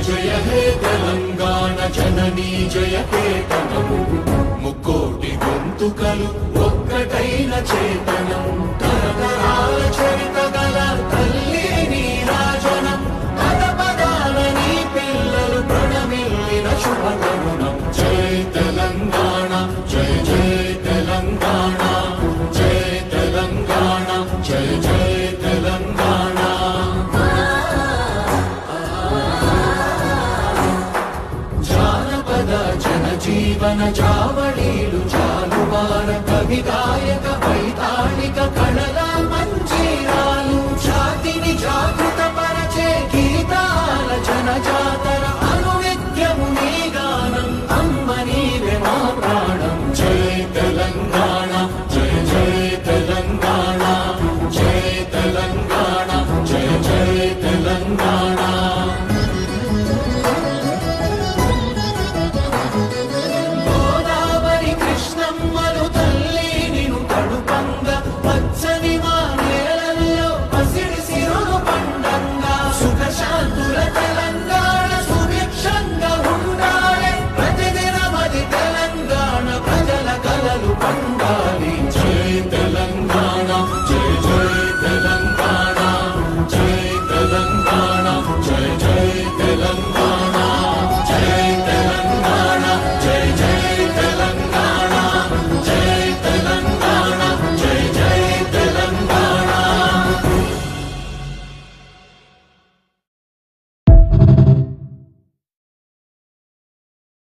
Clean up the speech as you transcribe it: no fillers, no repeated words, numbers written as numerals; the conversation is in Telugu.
జయ హే తెలంగాణ జననీ జయ కేతనము ముక్కోటి గొంతుకలు ఒక్కటైన చేతనం తరతరాల చరిత గల తల్లి నీరాజనం పద పదాల నీ పిల్లలు ప్రణమిల్లిన శుభతరుణం జయ తెలంగాణ జయ జయ తెలంగాణ జయ తెలంగాణ జయ జయ తెలంగాణ జానపద జనజీవన జావళీలు జాలువార కవి గాయక వైతాళిక